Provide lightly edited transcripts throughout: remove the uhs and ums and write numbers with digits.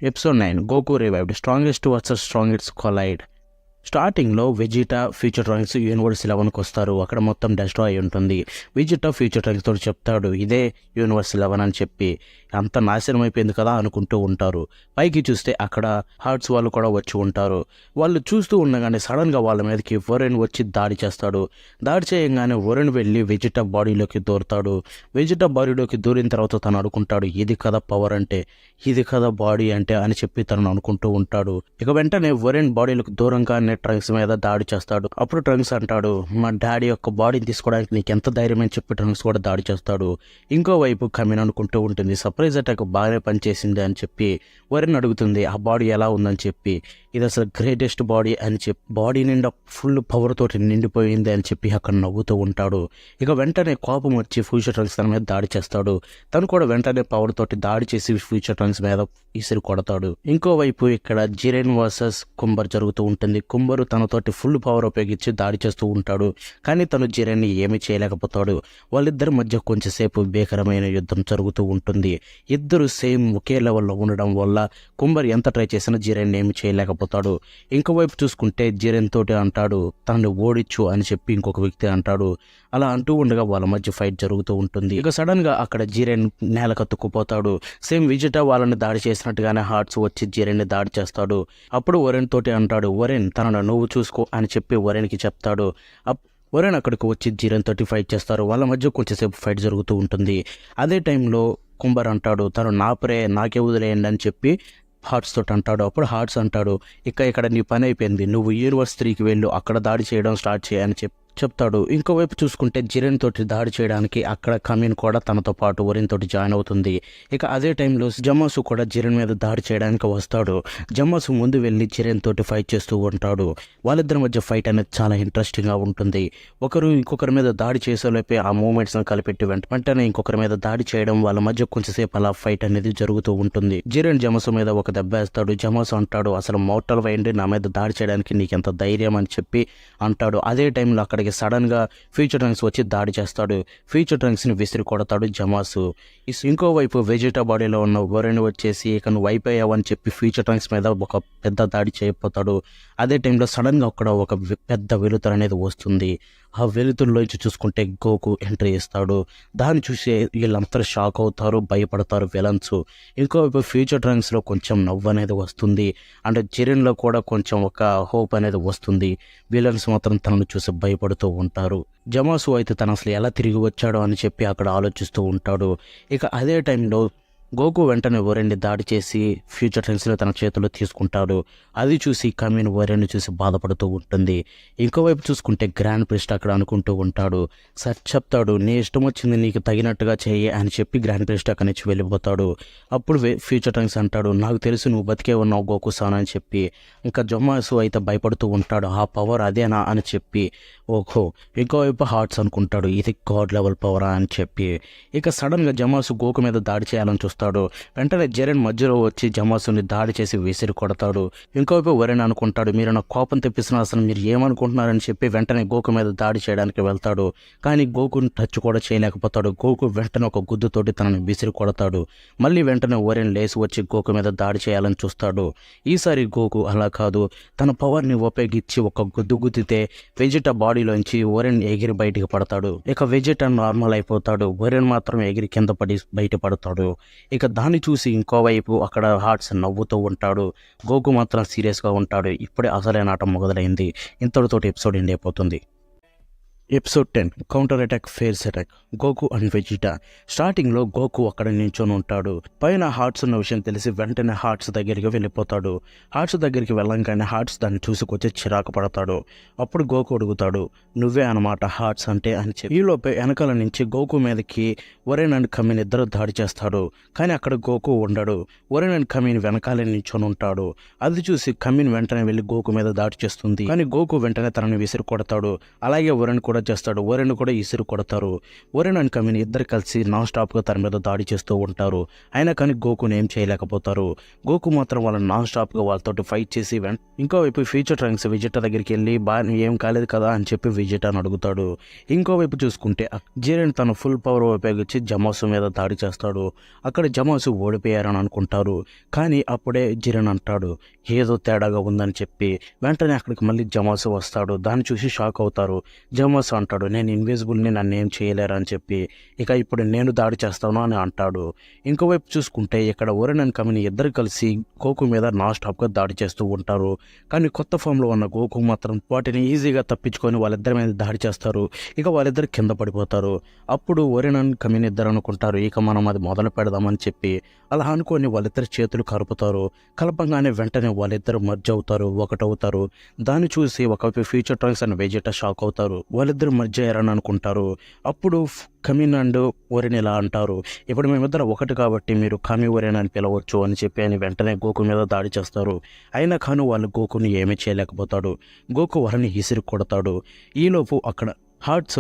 Episode 9 Goku revived strongest versus strongest collide. స్టార్టింగ్లో Vegeta future ట్రాంక్స్ universe 11కి వస్తారు. అక్కడ మొత్తం డెస్ట్రాయ్ అయి ఉంటుంది. వెజిటా ఫ్యూచర్ ట్రాంక్స్ తోటి చెప్తాడు ఇదే యూనివర్స్ 11 అని చెప్పి. అంత నాశనం అయిపోయింది కదా అనుకుంటూ ఉంటారు. పైకి చూస్తే అక్కడ హార్ట్స్ వాళ్ళు కూడా వచ్చి ఉంటారు. వాళ్ళు చూస్తూ ఉండగానే సడన్గా వాళ్ళ మీదకి వరుణ్ వచ్చి దాడి చేస్తాడు. దాడి చేయగానే వరుణ్ వెళ్ళి వెజిటా బాడీలోకి దూరుతాడు. వెజిటా బాడీలోకి దూరిన తర్వాత తను అనుకుంటాడు ఇది కదా పవర్ అంటే, ఇది కదా బాడీ అంటే అని చెప్పి తను అనుకుంటూ ఉంటాడు. ఇక వెంటనే వరుణ్ బాడీలోకి దూరంగానే ట్రంక్స్ మీద దాడి చేస్తాడు. అప్పుడు ట్రంక్స్ అంటాడు మా డాడీ యొక్క బాడీని తీసుకోవడానికి నీకు ఎంత ధైర్యం అని చెప్పి ట్రంక్స్ కూడా దాడి చేస్తాడు. ఇంకోవైపు కమిన్ అనుకుంటూ ఉంటుంది సర్ప్రైజ్ అటాక్ బాగానే పనిచేసింది అని చెప్పి వరుణ్ అడుగుతుంది ఆ బాడీ ఎలా ఉందని చెప్పి. ఇది అసలు గ్రేటెస్ట్ బాడీ అని చెప్పి బాడీ నిండా ఫుల్ పవర్ తోటి నిండిపోయింది అని చెప్పి అక్కడ నవ్వుతూ ఉంటాడు. ఇక వెంటనే కోపం వచ్చి ఫ్యూచర్ ట్రంక్స్ తన మీద దాడి చేస్తాడు. తను కూడా వెంటనే పవర్ తోటి దాడి చేసి ఫ్యూచర్ ట్రంక్స్ మీద ఇసిరి కొడతాడు. ఇంకోవైపు ఇక్కడ జిరెన్ వర్సెస్ కుంబర్ జరుగుతూ ఉంటుంది. కుంబరు తనతోటి ఫుల్ పవర్ ఉపయోగించి దాడి చేస్తూ ఉంటాడు. కానీ తను జిరెన్ని ఏమీ చేయలేకపోతాడు. వాళ్ళిద్దరి మధ్య కొంచెంసేపు భీకరమైన యుద్ధం జరుగుతూ ఉంటుంది. ఇద్దరు సేమ్ ఒకే లెవెల్లో ఉండడం వల్ల కుంబర్ ఎంత ట్రై చేసినా జిరెన్ ఏమి చేయలేకపోతాడు. ఇంకోవైపు చూసుకుంటే జిరెన్ తోటి అంటాడు తనని ఓడించు అని చెప్పి ఇంకొక వ్యక్తి అంటాడు. అలా అంటూ ఉండగా వాళ్ళ మధ్య ఫైట్ జరుగుతూ ఉంటుంది. ఇక సడన్ గా అక్కడ జిరెన్ నేల కత్తుకుపోతాడు. సేమ్ విజిటా వాళ్ళని దాడి చేసినట్టుగానే హార్ట్స్ వచ్చి జిరెన్ని దాడి చేస్తాడు. అప్పుడు వరుణ్ తోటి అంటాడు వరుణ్ తనను నువ్వు చూసుకో అని చెప్పి వరుణ్కి చెప్తాడు. వరుణ్ అక్కడికి వచ్చి జిరెన్ తోటి ఫైట్ చేస్తారు. వాళ్ళ మధ్య కొంచెంసేపు ఫైట్ జరుగుతూ ఉంటుంది. అదే టైంలో కుంబర్ అంటాడు తను నా ప్రే నాకే వదిలేయండి అని చెప్పి హార్ట్స్ తోటి అంటాడు. అప్పుడు హార్ట్స్ అంటాడు ఇక్కడ నీ పని అయిపోయింది, నువ్వు యూనివర్స్ 3కి వెళ్ళు, అక్కడ దాడి చేయడం స్టార్ట్ చేయని చెప్తాడు. ఇంకోవైపు చూసుకుంటే జిరెన్ తోటి దాడి చేయడానికి అక్కడ కమిన్ కూడా తనతో పాటు వరుణ్ తోటి జాయిన్ అవుతుంది. ఇక అదే టైంలో జమాసు కూడా జిరెన్ మీద దాడి చేయడానికి వస్తాడు. జమాసు ముందు వెళ్ళి జిరెన్ తోటి ఫైట్ చేస్తూ ఉంటాడు. వాళ్ళిద్దరి మధ్య ఫైట్ అనేది చాలా ఇంట్రెస్టింగ్గా ఉంటుంది. ఒకరు ఇంకొకరి మీద దాడి చేసేలోపే ఆ మూమెంట్స్ని కలిపెట్టి వెంటనే ఇంకొకరి మీద దాడి చేయడం వాళ్ళ మధ్య కొంచెంసేపు అలా ఫైట్ అనేది జరుగుతూ ఉంటుంది. జిరెన్ జమాసు మీద ఒక దెబ్బ వేస్తాడు. జమాసు అంటాడు అసలు మోటల్ వైండి నా మీద దాడి చేయడానికి నీకెంత ధైర్యం అని చెప్పి అంటాడు. అదే టైంలో అక్కడికి సడన్ గా ఫ్యూచర్ ట్రంక్స్ వచ్చి దాడి చేస్తాడు. ఫ్యూచర్ ట్రంక్స్ ని విసిరి కొడతాడు జమాసు. ఇంకోవైపు వెజిటా బాడీలో ఉన్న వరుణ్ వచ్చేసి ఇక నువ్వు అయిపోయావని చెప్పి ఫ్యూచర్ ట్రంక్స్ మీద ఒక పెద్ద దాడి చేయకపోతాడు. అదే టైంలో సడన్ గా అక్కడ ఒక పెద్ద వెలుతురు అనేది వస్తుంది. ఆ వెలుతురులోంచి చూసుకుంటే గోకు ఎంట్రీ ఇస్తాడు. దాన్ని చూసి వీళ్ళంతా షాక్ అవుతారు, భయపడతారు విలన్స్. ఇంకోవైపు ఫ్యూచర్ ట్రంక్స్లో కొంచెం నవ్వు అనేది వస్తుంది. అండ్ జిరెన్లో కూడా కొంచెం ఒక హోప్ అనేది వస్తుంది. విలన్స్ మాత్రం తనను చూసి భయపడుతూ ఉంటారు. జమాసు అయితే తను అసలు ఎలా తిరిగి వచ్చాడో అని చెప్పి అక్కడ ఆలోచిస్తూ ఉంటాడు. ఇక అదే టైంలో గోకు వెంటనే వరుణ్ని దాడి చేసి ఫ్యూచర్ ట్రెండ్స్లో తన చేతుల్లో తీసుకుంటాడు. అది చూసి కమిన్ వరుణ్ని చూసి బాధపడుతూ ఉంటుంది. ఇంకోవైపు చూసుకుంటే గ్రాండ్ ప్రిస్ట్ అక్కడ అనుకుంటూ ఉంటాడు. సార్ చెప్తాడు నీ ఇష్టం వచ్చింది నీకు తగినట్టుగా చేయి అని చెప్పి గ్రాండ్ ప్రిస్ట్ అక్కడి నుంచి వెళ్ళిపోతాడు. అప్పుడు ఫ్యూచర్ ట్రెండ్స్ అంటాడు నాకు తెలుసు నువ్వు బతికే ఉన్నావు గోకు సాన్ అని చెప్పి. ఇంకా జొమాసు అయితే భయపడుతూ ఉంటాడు ఆ పవర్ అదేనా అని చెప్పి. ఓహో ఇంకోవైపు హార్ట్స్ అనుకుంటాడు ఇది గాడ్ లెవెల్ పవరా అని చెప్పి. ఇక సడన్గా జమాసు గోకు మీద దాడి చేయాలని చూస్తాడు. వెంటనే జెరెన్ మధ్యలో వచ్చి జమాసుని దాడి చేసి విసిరి కొడతాడు. ఇంకోవైపు వరుణ్ అనుకుంటాడు మీరు నాకు కోపం తెప్పిస్తున్నారు అసలు మీరు ఏమనుకుంటున్నారని చెప్పి వెంటనే గోకు మీద దాడి చేయడానికి వెళ్తాడు. కానీ గోకుని టచ్ కూడా చేయలేకపోతాడు. గోకు వెంటనే ఒక గుద్దుతోటి తనని విసిరి కొడతాడు. మళ్ళీ వెంటనే వరుణ్ లేసి వచ్చి గోకు మీద దాడి చేయాలని చూస్తాడు. ఈసారి గోకు అలా కాదు, తన పవర్ని ఉపయోగించి ఒక గుద్దు గుద్దితే వెజిటా బాడీలోంచి వరుణ్ ఎగిరి బయటికి పడతాడు. ఇక వెజిటా నార్మల్ అయిపోతాడు. వరుణ్ మాత్రం ఎగిరి కింద పడి బయటపడతాడు. ఇక దాన్ని చూసి ఇంకోవైపు అక్కడ హార్ట్స్ నవ్వుతూ ఉంటాడు. గోకు మాత్రం సీరియస్గా ఉంటాడు. ఇప్పుడే అసలైన ఆట మొదలైంది. ఇంతటితోటి ఎపిసోడ్ ఎండ్ అయిపోతుంది. Episode 10 counter attack fierce attack Goku and Vegeta. స్టార్టింగ్లో గోకు అక్కడ నించొని ఉంటాడు. పైన హార్ట్స్ ఉన్న విషయం తెలిసి వెంటనే హార్ట్స్ దగ్గరికి వెళ్ళిపోతాడు. హార్ట్స్ దగ్గరికి వెళ్ళంగానే హార్ట్స్ దాన్ని చూసుకొచ్చి చిరాకు పడతాడు. అప్పుడు గోకు అడుగుతాడు నువ్వే అనమాట హార్ట్స్ అంటే అని చెప్పి. ఈలోపే వెనకాల నుంచి గోకు మీదకి వరుణ్ అండ్ కమిన్ ఇద్దరు దాడి చేస్తాడు. కానీ అక్కడ గోకు ఉండడు. వరుణ్ అండ్ కమిన్ వెనకాలే నించొని ఉంటాడు. అది చూసి కమిన్ వెంటనే వెళ్ళి గోకు మీద దాడి చేస్తుంది. కానీ గోకు వెంటనే తనని విసిరి కొడతాడు. అలాగే వరుణ్ కూడా చేస్తాడు. ఓరెన్ కూడా ఇసురు కొడతారు. ఓరెన్ అండ్ కమిన్ ఇద్దరు కలిసి నాన్ స్టాప్గా తన మీద దాడి చేస్తూ ఉంటారు. అయినా కానీ గోకుని ఏం చేయలేకపోతారు. గోకు మాత్రం వాళ్ళని నాన్ స్టాప్గా వాళ్ళతోటి ఫైట్ చేసి ఇంకోవైపు ఫ్యూచర్ ట్రంక్స్ వెజిటా దగ్గరికి వెళ్ళి ఏం కాలేదు కదా అని చెప్పి వెజిటాని అడుగుతాడు. ఇంకోవైపు చూసుకుంటే జిరెన్ తన ఫుల్ పవర్ ఉపయోగించి జమాసు మీద దాడి చేస్తాడు. అక్కడ జమాసు ఓడిపోయారని అనుకుంటారు. కానీ అప్పుడే జిరెన్ అంటాడు ఏదో తేడాగా ఉందని చెప్పి. వెంటనే అక్కడికి మళ్ళీ జమాసు వస్తాడు. దాన్ని చూసి షాక్ అవుతారు. జమాసు అంటాడు నేను ఇన్విజిబుల్ని నన్ను ఏం చేయలేరు అని చెప్పి. ఇక ఇప్పుడు నేను దాడి చేస్తాను అని అంటాడు. ఇంకోవైపు చూసుకుంటే ఇక్కడ ఓరెన్ అండ్ కమిన్ ఇద్దరు కలిసి గోకు మీద నాన్ స్టాప్గా దాడి చేస్తూ ఉంటారు. కానీ కొత్త ఫామ్లో ఉన్న గోకు మాత్రం వాటిని ఈజీగా తప్పించుకొని వాళ్ళిద్దరి మీద దాడి చేస్తారు. ఇక వాళ్ళిద్దరు కింద పడిపోతారు. అప్పుడు ఓరెన్ అండ్ కమిన్ ఇద్దరు అనుకుంటారు ఇక మనం అది మొదలు పెడదామని చెప్పి. అలా అనుకొని వాళ్ళిద్దరు చేతులు కలుపుతారు. కలపంగానే వెంటనే వాళ్ళిద్దరు మర్జ్ అవుతారు, ఒకటవుతారు. దాన్ని చూసి ఒకవైపు ఫ్యూచర్ ట్రంక్స్ అండ్ వెజిటా షాక్ అవుతారు. వాళ్ళిద్దరు మర్జ్ అయ్యారని అనుకుంటారు. అప్పుడు కమిన్ అండ్ ఓరెన్ ఇలా అంటారు ఇప్పుడు మేమిద్దరు ఒకటి కాబట్టి మీరు కామి ఓరెన్ అని పిలవచ్చు అని చెప్పి అని వెంటనే గోకు మీద దాడి చేస్తారు. అయినా కానీ వాళ్ళు గోకుని ఏమీ చేయలేకపోతాడు. గోకు వారిని ఇసిరి కొడతాడు. ఈలోపు అక్కడ హార్ట్స్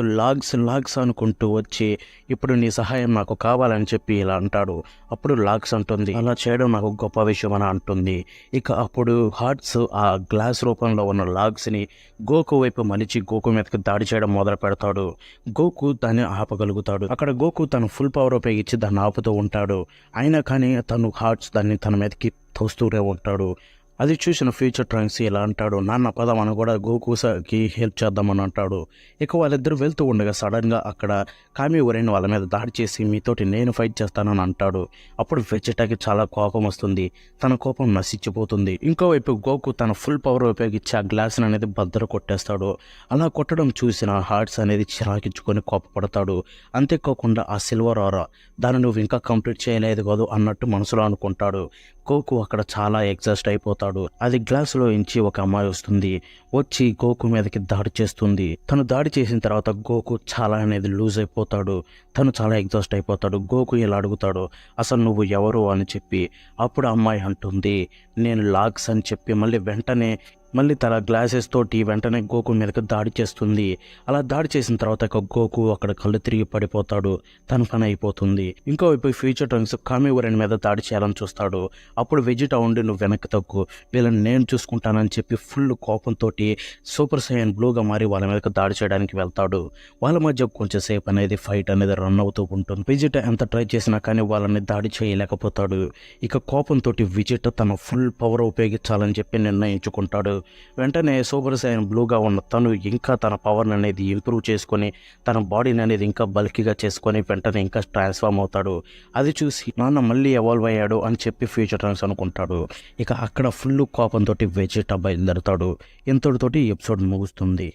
లాగ్స్ అనుకుంటూ వచ్చి ఇప్పుడు నీ సహాయం నాకు కావాలని చెప్పి ఇలా అంటాడు. అప్పుడు లాగ్స్ అంటుంది అలా చేయడం నాకు గొప్ప విషయం అని అంటుంది. ఇక అప్పుడు హార్ట్స్ ఆ గ్లాస్ రూపంలో ఉన్న లాగ్స్ని గోకు వైపు మలిచి గోకు మీదకి దాడి చేయడం మొదలు పెడతాడు. గోకు దాన్ని ఆపగలుగుతాడు. అక్కడ గోకు తన ఫుల్ పవర్ ఉపయోగించి దాన్ని ఆపుతూ ఉంటాడు. అయినా కానీ తను హార్ట్స్ దాన్ని తన మీదకి తోస్తూనే ఉంటాడు. అది చూసిన ఫ్యూచర్ ట్రంక్స్ ఇలా అంటాడు నాన్న పదం అని కూడా గోకుకి హెల్ప్ చేద్దామని అంటాడు. ఇక వాళ్ళిద్దరూ వెళ్తూ ఉండగా సడన్గా అక్కడ కామి ఓరెన్ వాళ్ళ మీద దాడి చేసి మీతోటి నేను ఫైట్ చేస్తానని అంటాడు. అప్పుడు వెజిటాకి చాలా కోపం వస్తుంది. తన కోపం నశించిపోతుంది. ఇంకోవైపు గోకు తన ఫుల్ పవర్ ఉపయోగించి ఆ గ్లాస్ని అనేది బద్దలు కొట్టేస్తాడు. అలా కొట్టడం చూసిన హార్ట్స్ అనేది చిరాకించుకొని కోపపడతాడు. అంతేకాకుండా ఆ సిల్వర్ ఆరా దాన్ని నువ్వు ఇంకా కంప్లీట్ చేయలేదు కాదు అన్నట్టు మనసులో అనుకుంటాడు. గోకు అక్కడ చాలా ఎగ్జాస్ట్ అయిపోతాడు. అది గ్లాసులో ఇంచి ఒక అమ్మాయి వస్తుంది. వచ్చి గోకు మీదకి దాడి చేస్తుంది. తను దాడి చేసిన తర్వాత గోకు చాలా అనేది లూజ్ అయిపోతాడు. తను చాలా ఎగ్జాస్ట్ అయిపోతాడు. గోకు ఇలా అడుగుతాడు అసలు నువ్వు ఎవరు అని చెప్పి. అప్పుడు అమ్మాయి అంటుంది నేను లాగ్స్ అని చెప్పి మళ్ళీ తన గ్లాసెస్ తోటి వెంటనే గోకు మీదకి దాడి చేస్తుంది. అలా దాడి చేసిన తర్వాత గోకు అక్కడ కళ్ళు తిరిగి పడిపోతాడు. తన పని అయిపోతుంది. ఇంకోవైపు ఫ్యూచర్ ట్రంక్స్ కామి ఓరెన్ మీద దాడి చేయాలని చూస్తాడు. అప్పుడు వెజిటా ఉండి నువ్వు వెనక్కి తగ్గు వీళ్ళని నేను చూసుకుంటానని చెప్పి ఫుల్ కోపంతో సూపర్ సైయన్ బ్లూగా మారి వాళ్ళ మీదకి దాడి చేయడానికి వెళ్తాడు. వాళ్ళ మధ్య కొంచెం సేపు అనేది ఫైట్ అనేది రన్ అవుతూ ఉంటుంది. వెజిటా ఎంత ట్రై చేసినా కానీ వాళ్ళని దాడి చేయలేకపోతాడు. ఇక కోపంతో వెజిటా తన ఫుల్ పవర్ ఉపయోగించాలని చెప్పి నిర్ణయించుకుంటాడు. వెంటనే సూపర్ సైన్ బ్లూగా ఉన్న తను ఇంకా తన పవర్ అనేది ఇంప్రూవ్ చేసుకొని తన బాడీని అనేది ఇంకా బల్కీగా చేసుకొని వెంటనే ఇంకా ట్రాన్స్ఫార్మ్ అవుతాడు. అది చూసి నాన్న మళ్ళీ ఎవాల్వ్ అయ్యాడు అని చెప్పి ఫ్యూచర్ ట్రాన్స్ అనుకుంటాడు. ఇక అక్కడ ఫుల్ కోపంతో వెజిటా బయలుదేరుతాడు. ఇంతటితోటి ఎపిసోడ్ ముగుస్తుంది.